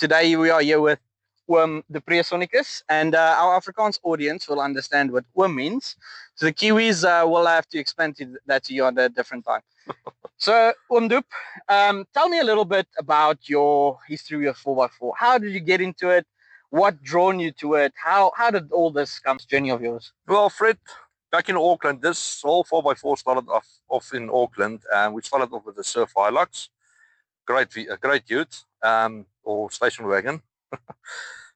today we are here with the Presonicus, and our Afrikaans audience will understand what means. So the Kiwis will have to explain that to you at a different time. So Doop, tell me a little bit about your history of 4x4. How did you get into it? What drawn you to it? How did all this come, this journey of yours? Well, Fred, back in Auckland, this whole 4x4 started off in Auckland, and we started off with the Surf Hilux, great ute, or station wagon.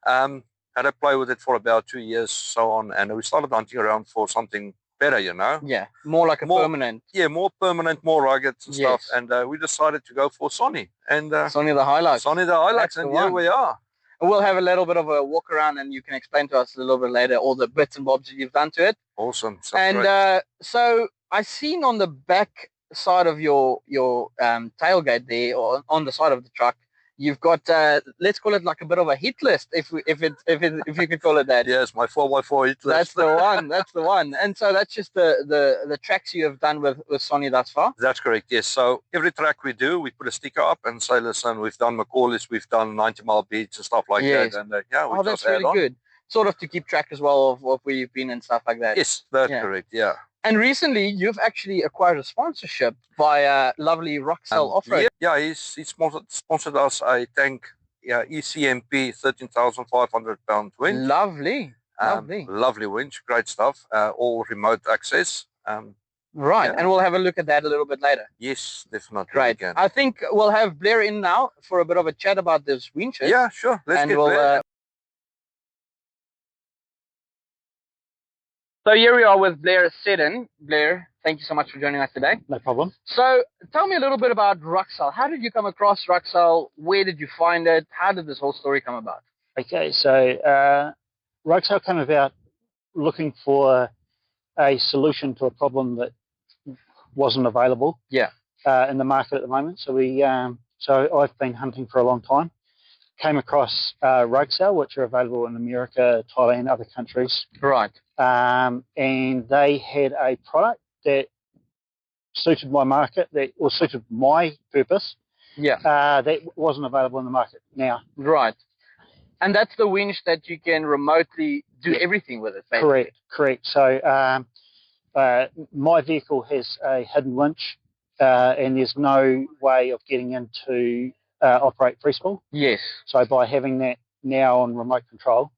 Had to play with it for about 2 years, so on, and we started hunting around for something better, you know. Yeah, more permanent. Yeah, more permanent, more rugged and stuff. And we decided to go for Sonnie. And Sonnie the Hilux. Sonnie the Hilux, and here we are. We'll have a little bit of a walk around, and you can explain to us a little bit later all the bits and bobs that you've done to it. Awesome. And so I seen on the back side of your tailgate there, or on the side of the truck, you've got let's call it like a bit of a hit list, if you could call it that. Yes, my 4x4 hit list. That's the one. That's the one. And so that's just the tracks you have done with Sonnie thus far. That's correct. Yes. So every track we do, we put a sticker up and say, listen, we've done Macaulay's, we've done 90-mile beats and stuff like that. And yeah, we that's really good. Sort of to keep track as well of where you've been and stuff like that. Yes, that's correct. Yeah. And recently, you've actually acquired a sponsorship by lovely Rugcel Offroad. Yeah, he sponsored us a tank, ECMP 13,500 pound winch. Lovely, lovely winch, great stuff. All remote access. Right, and we'll have a look at that a little bit later. Yes, definitely. Great. I think we'll have Blair in now for a bit of a chat about this winch. Yeah, sure. Let's get Blair. So here we are with Blair Seddon. Blair, thank you so much for joining us today. No problem. So tell me a little bit about Rugcel. How did you come across Rugcel? Where did you find it? How did this whole story come about? Okay, so Rugcel came about looking for a solution to a problem that wasn't available in the market at the moment. So so I've been hunting for a long time. Came across Rugcel, which are available in America, Thailand, other countries. Right. And they had a product that suited my market, or suited my purpose. Yeah. That wasn't available in the market now. Right. And that's the winch that you can remotely do everything with it, basically. Correct. So my vehicle has a hidden winch, and there's no way of getting into operate freespool. Yes. So by having that now on remote control,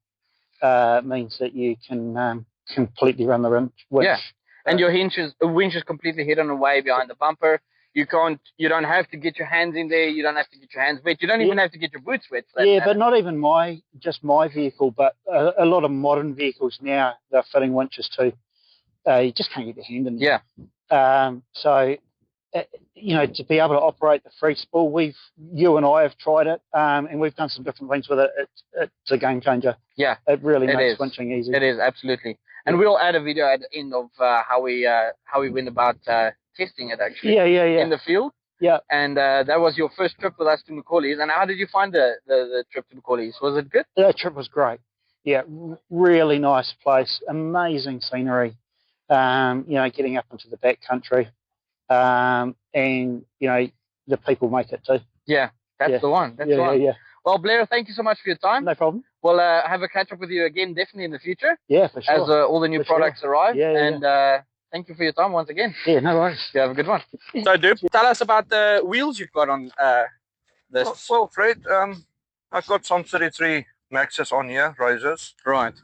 means that you can completely run the winch. Yeah. And your winch is completely hidden away behind the bumper. You don't have to get your hands in there. You don't have to get your hands wet. You don't even have to get your boots wet. But not even just my vehicle, but a lot of modern vehicles now, they're fitting winches too. You just can't get your hand in there. Yeah. So, to be able to operate the free spool, you and I have tried it, and we've done some different things with it. It's a game changer. Yeah. It really makes winching easy. It is, absolutely. And we'll add a video at the end of how we went about testing it, actually. Yeah. In the field. Yeah. And that was your first trip with us to Macaulay's. And how did you find the trip to Macaulay's? Was it good? That trip was great. Yeah, really nice place, amazing scenery. Getting up into the back country, and the people make it too. Yeah, that's the one. That's the one. Yeah. Well, Blair, thank you so much for your time. No problem. We'll have a catch up with you again, definitely in the future. Yeah, for sure. As all the new products arrive. Yeah. And thank you for your time once again. Yeah, no worries. You have a good one. So, Dupe, tell us about the wheels you've got on this. Well, Fred, I've got some 33 Maxes on here, razors. Right.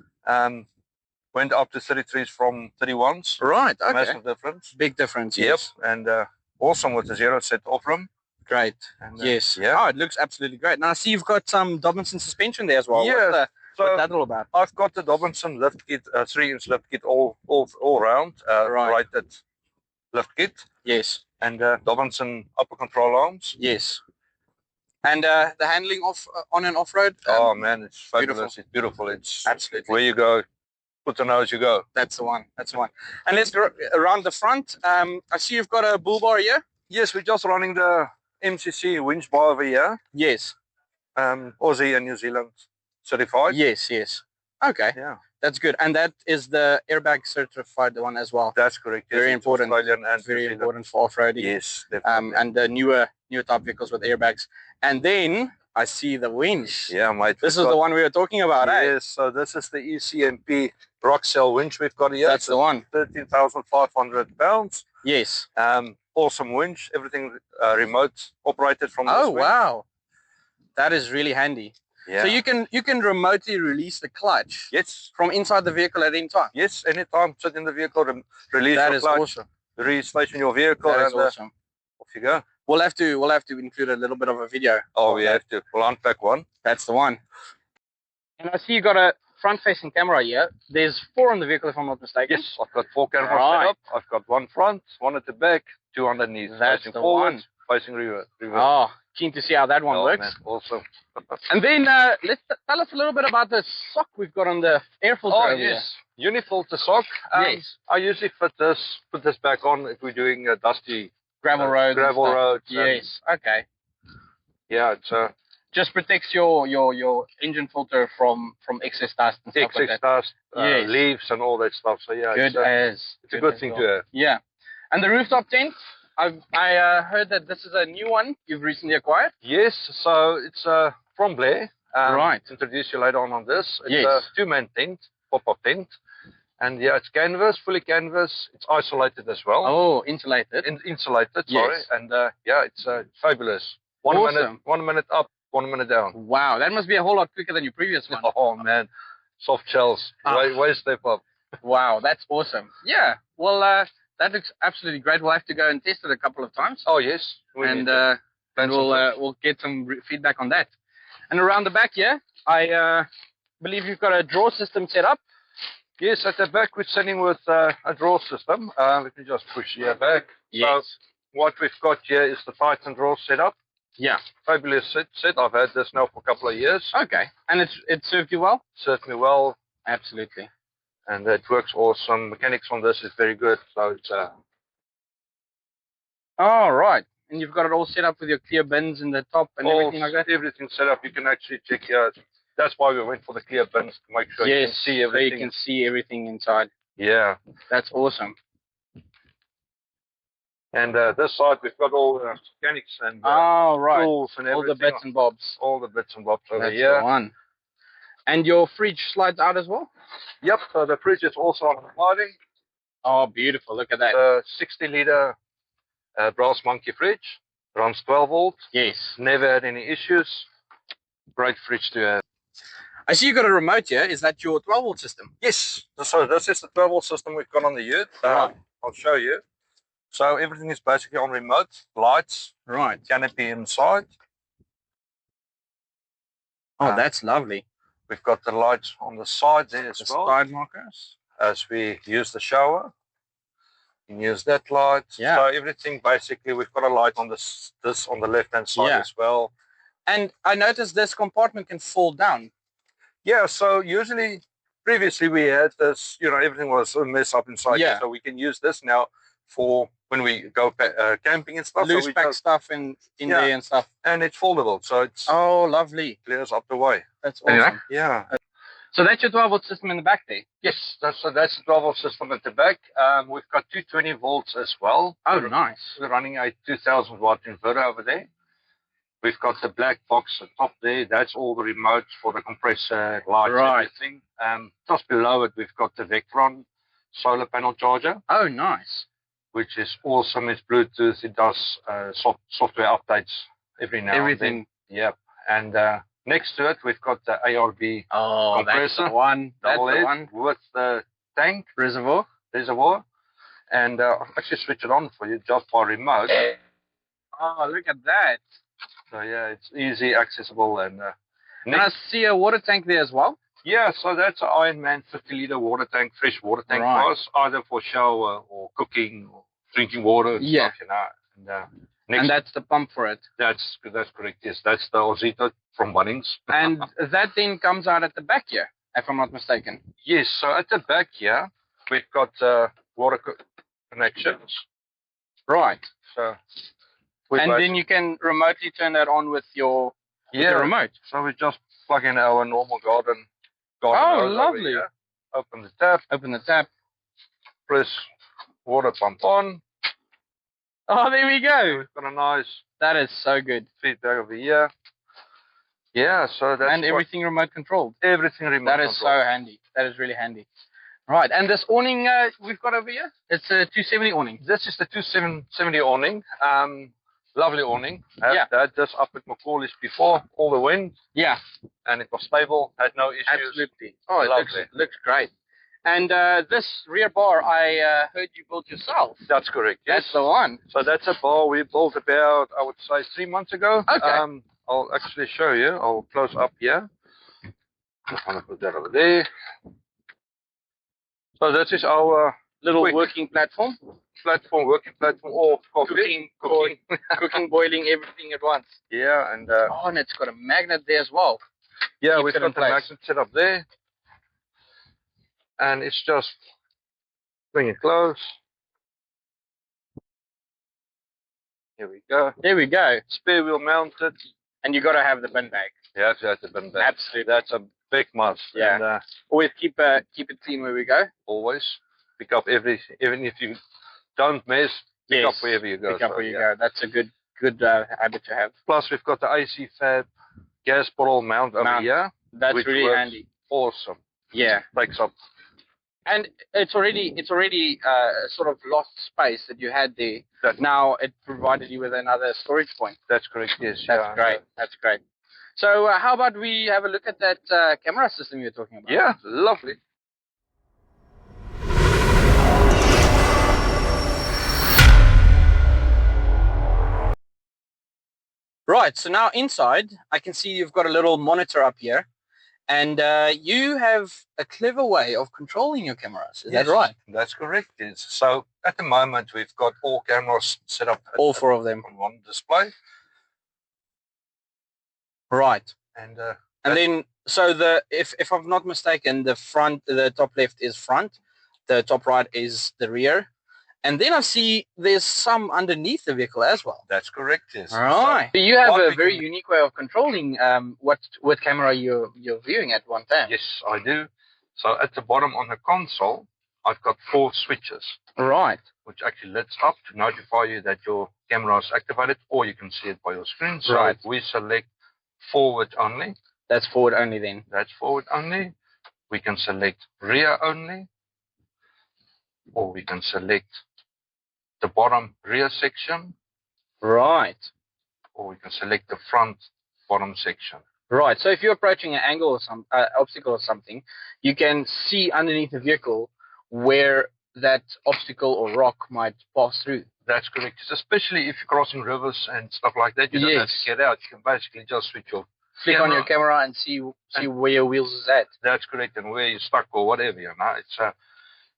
Went up to 33s from 31s. Right, okay. Massive difference. Big difference, yes. Yep, and awesome with the 0 set off rim. Great. And, yes. Yeah. Oh, it looks absolutely great. Now I see you've got some Dobinson suspension there as well. Yeah. What's that all about? I've got the Dobinson lift kit, 3-inch lift kit all round, rated lift kit. Yes. And Dobinson upper control arms. Yes. And the handling on and off road. Oh man, it's fabulous. Beautiful. It's beautiful. It's absolutely where you go. Put the nose, you go. That's the one. That's the one. And let's go around the front. I see you've got a bull bar here. Yes, we're just running the MCC winch bar over here. Yes. Aussie and New Zealand certified. Yes. Okay. Yeah. That's good. And that is the airbag certified one as well. That's correct. Yes, very important. Australian and very important for off-roading. Yes, definitely. And the newer type vehicles with airbags. And then I see the winch. Yeah, mate. This is the one we were talking about, eh? Yes, so this is the ECMP Rugcel winch we've got here. That's the one. 13,500 pounds. Yes. Awesome winch. Everything remote operated from this Oh, winch. wow. That is really handy. Yeah. So you can remotely release the clutch. Yes. From inside the vehicle at any time. Yes, anytime. Sit in the vehicle, release That your is clutch, awesome. re-station your vehicle, That is and awesome. off you go. We'll have to include a little bit of a video. Oh, we have to. We'll unpack one. That's the one. And I see you got a front-facing camera here. There's 4 on the vehicle, if I'm not mistaken. Yes, I've got 4 cameras Right. set up. I've got 1 front, 1 at the back, 2 underneath. That's facing the forward, one. facing reverse. Oh, keen to see how that one Oh, works. man, awesome. And then tell us a little bit about the sock we've got on the air filter over here. Unifilter sock. Yes. I usually put this back on if we're doing dusty Gravel roads. gravel roads. Yes. Okay. Yeah, it's Just protects your engine filter from excess dust and stuff like excess that. dust, Yes. leaves and all that stuff. So yeah, Good it's a good thing to have. Yeah. And the rooftop tent, I heard that this is a new one you've recently acquired. Yes, so it's from Blair. Right. Introduce you later on this. It's Yes. a 2-man tent, pop-up tent. And yeah, it's canvas, fully canvas. It's isolated as well. Oh, insulated. Insulated, Yes. sorry. And yeah, it's fabulous. One Awesome. minute up, 1 minute down. Wow, that must be a whole lot quicker than your previous one. Oh man, soft shells. Way step up. Wow, that's awesome. Yeah. Well, that looks absolutely great. We'll have to go and test it a couple of times. Oh yes. And we'll get some feedback on that. And around the back here, I believe you've got a drawer system set up. Yes, at the back we're sitting with a drawer system. Let me just push here back. Yes. So what we've got here is the Titan drawer setup. Yeah. Fabulous set. I've had this now for a couple of years. Okay. And it served you well? Served me well. Absolutely. And it works awesome. Mechanics on this is very good. So it's All right. And you've got it all set up with your clear bins in the top and everything like that? Everything set up. You can actually check here. That's why we went for the clear bins, to make sure you can see everything. So you can see everything inside. Yeah. That's awesome. And this side, we've got all the mechanics and right. tools and everything. All the bits and bobs. All the bits and bobs over That's here. the one. And your fridge slides out as well? Yep, so the fridge is also on the sliding. Oh, beautiful. Look at that. 60-litre brass monkey fridge. Runs 12 volts. Yes. Never had any issues. Great fridge to have. I see you got a remote here. Is that your 12-volt system? Yes. So this is the 12-volt system we've got on the ute. Right. I'll show you. So everything is basically on remote. Lights. Right. Canopy inside. Oh, that's lovely. We've got the lights on the side there as well. Side markers. As we use the shower. You can use that light. Yeah. So everything basically, we've got a light on this on the left-hand side as well. And I noticed this compartment can fold down. Yeah, so usually, previously we had this, everything was a mess up inside. Yeah. Here, so we can use this now for when we go camping and stuff. Loose so pack stuff in there and stuff. And it's foldable, so it's Oh, lovely. clears up the way. That's awesome. Yeah. So that's your 12-volt system in the back there? Yes, that's the 12-volt system at the back. We've got 220 volts as well. Oh, nice. We're running a 2,000-watt inverter over there. We've got the black box at the top there. That's all the remotes for the compressor, lights, everything. Just below it, we've got the Vectron solar panel charger. Oh, nice. Which is awesome. It's Bluetooth. It does software updates every now and then. Yep. And next to it, we've got the ARB compressor. That's the one. That's the one. With the tank. Reservoir. And I'll actually switch it on for you just by remote. Oh, look at that. So yeah, it's easy, accessible, and I see a water tank there as well. Yeah, so that's an Ironman 50-litre water tank, fresh water tank for us, either for shower or cooking or drinking water and stuff, And that's the pump for it. That's correct. Yes, that's the Ozito from Bunnings. And that then comes out at the back here, if I'm not mistaken. Yes, so at the back here we've got water connections. Right. So. And then you can remotely turn that on with your remote. So we just plug in our normal garden Oh, lovely. Open the tap. Press water pump on. Oh, there we go. We've got a nice That is so good. feedback over here. Yeah, so that's and everything remote controlled. everything remote That is control. so handy. That is really handy. Right, and this awning we've got over here, it's a 270 awning. This is the 270 awning. Lovely awning. Yeah. Had this up at Macaulay's before, all the wind, Yeah, and it was stable, had no issues. absolutely. Oh, it Lovely. looks great. And this rear bar, I heard you built yourself. That's correct, yes. That's the one. So that's a bar we built about, I would say, 3 months ago. Okay. I'll actually show you. I'll close up here. I'm going to put that over there. So this is our Little quick working platform. working platform, or coffee. Cooking, boiling, everything at once. Yeah, and Oh, and it's got a magnet there as well. yeah, keeps we've it in got the place. magnet set up there. And it's just bring it close. Here we go. There we go. Spare wheel mounted. And you got to have the bin bag. Yeah, you have to bin bag. Absolutely. That's a big must. Yeah. And, Always keep it clean where we go. always pick up even if you don't mess, pick up wherever you go. Pick up where you go. That's a good habit to have. Plus, we've got the AC fab gas bottle mount over here. That's which really works handy. Awesome. Yeah. Takes up. And it's already sort of lost space that you had there. That, now it provided you with another storage point. that's correct. Yes. That's great. That's great. So how about we have a look at that camera system you're talking about? Yeah, lovely. Right, so now inside, I can see you've got a little monitor up here, and you have a clever way of controlling your cameras. Is that right? That's correct. Yes. So at the moment, we've got all cameras set up. All four of them. On one display. Right. And then, so if I'm not mistaken, the top left is front, the top right is the rear. And then I see there's some underneath the vehicle as well. That's correct, yes. All right. So you have what a we very can- unique way of controlling what camera you're viewing at one time. Yes, I do. So at the bottom on the console, I've got 4 switches, Right. which actually lights up to notify you that your camera is activated, or you can see it by your screen. So Right. if we select forward only, That's forward only then. that's forward only. We can select rear only, or we can select the bottom rear section, Right. or we can select the front bottom section. Right. So if you're approaching an angle or some obstacle or something, you can see underneath the vehicle where that obstacle or rock might pass through. That's correct. Especially if you're crossing rivers and stuff like that, you don't have to get out. You can basically just switch your Click on your camera and see where your wheels is at. That's correct, and where you're stuck or whatever, you know. It's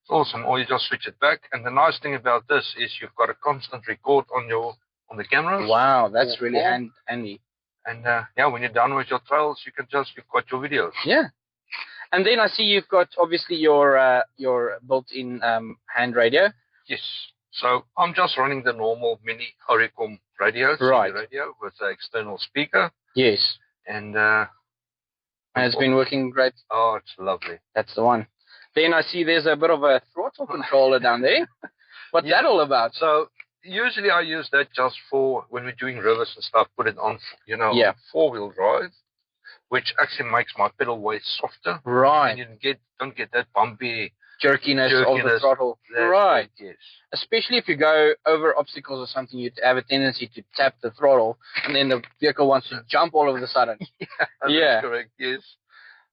awesome. Or you just switch it back. And the nice thing about this is you've got a constant record on the cameras. Wow, that's really handy. And yeah, when you're done with your trails, you've got your videos. Yeah. And then I see you've got obviously your built-in hand radio. Yes. So I'm just running the normal mini Oricom radio, Right. radio with an external speaker. Yes. And it's been working great. oh, it's lovely. That's the one. Then I see there's a bit of a throttle controller down there. What's that all about? So usually I use that just for when we're doing rivers and stuff, put it on, Yeah. 4-wheel drive, which actually makes my pedal weight softer. Right. And you don't get that bumpy Jerkiness of the throttle. That's Right. Yes. Especially if you go over obstacles or something, you have a tendency to tap the throttle, and then the vehicle wants to jump all of a sudden. That's correct, yes.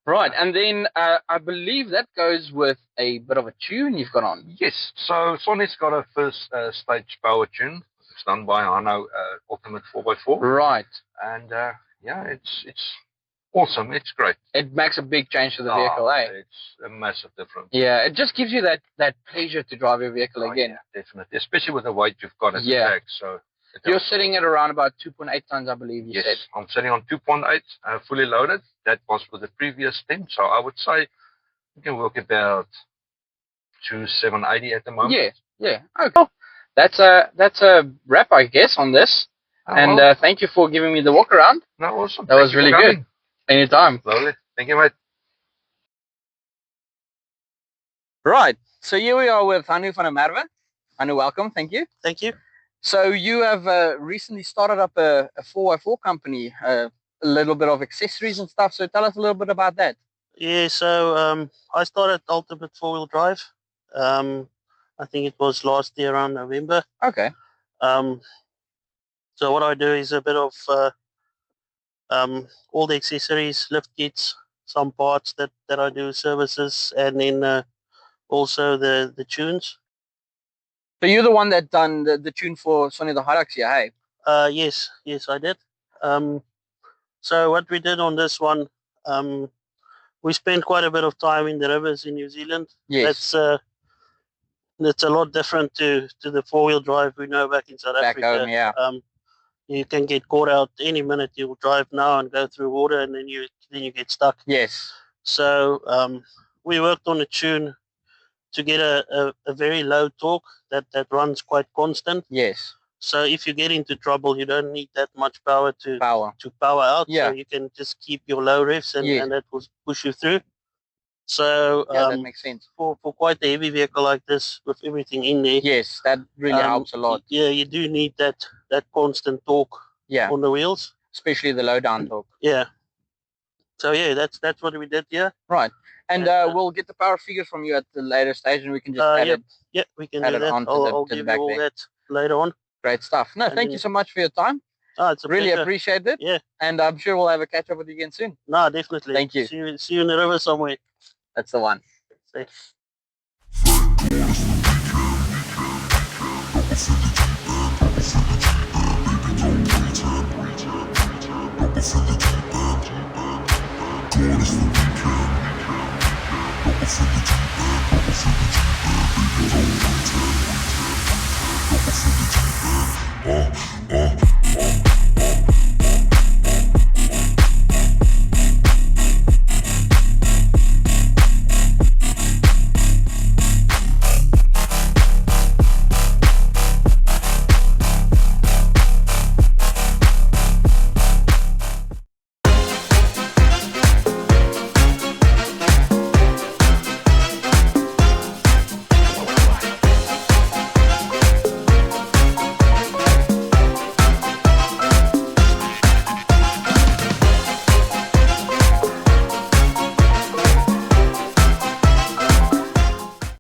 Right, and then I believe that goes with a bit of a tune you've got on. Yes. So Sonnie's got a first stage power tune. It's done by Hanno Ultimate 4x4. Right. And yeah, it's awesome. It's great. It makes a big change to the vehicle, eh? It's a massive difference. Yeah, it just gives you that pleasure to drive your vehicle again. Yeah, definitely. Especially with the weight you've got at the back. So you're sitting at around about 2.8 tons, I believe you said. Yes, I'm sitting on 2.8, fully loaded. That was for the previous stint. So I would say you can work about 2,780 at the moment. Yeah. Okay. Well, that's a wrap, I guess, on this. And thank you for giving me the walk around. No, awesome. That was really good. Anytime. Lovely. Thank you, mate. Right. So here we are with Hanno van der Merwe. Hanno, welcome. Thank you. Thank you. So you have recently started up a 4x4 company. a little bit of accessories and stuff. So tell us a little bit about that. Yeah, so I started Ultimate 4-wheel drive. I think it was last year around November. Okay. So what I do is a bit of all the accessories, lift kits, some parts that I do services, and then also the tunes. So you're the one that done the tune for Sonnie the Hilux, yeah? Hey. Yes, I did. So what we did on this one, we spent quite a bit of time in the rivers in New Zealand. Yes. That's a lot different to the 4-wheel drive we know back in South Africa. Back home, yeah. You can get caught out any minute. You'll drive now and go through water, and then you get stuck. Yes. So we worked on a tune to get a very low torque that runs quite constant. Yes. So if you get into trouble, you don't need that much power to power out. Yeah. So you can just keep your low revs, and that will push you through. So that makes sense. For quite a heavy vehicle like this, with everything in there. Yes, that really helps a lot. Yeah, you do need that constant torque. Yeah. On the wheels, especially the low down torque. Yeah. So yeah, that's what we did here. Right. And we'll get the power figures from you at the later stage, and we can just add it. Yeah, we can do that. I'll give you all that later on. Great stuff. No, thank you so much for your time. Oh, it's a really pleasure. Appreciate it. Yeah. And I'm sure we'll have a catch up with you again soon. No, definitely. Thank you. See you in the river somewhere. That's the one. Safe. God is the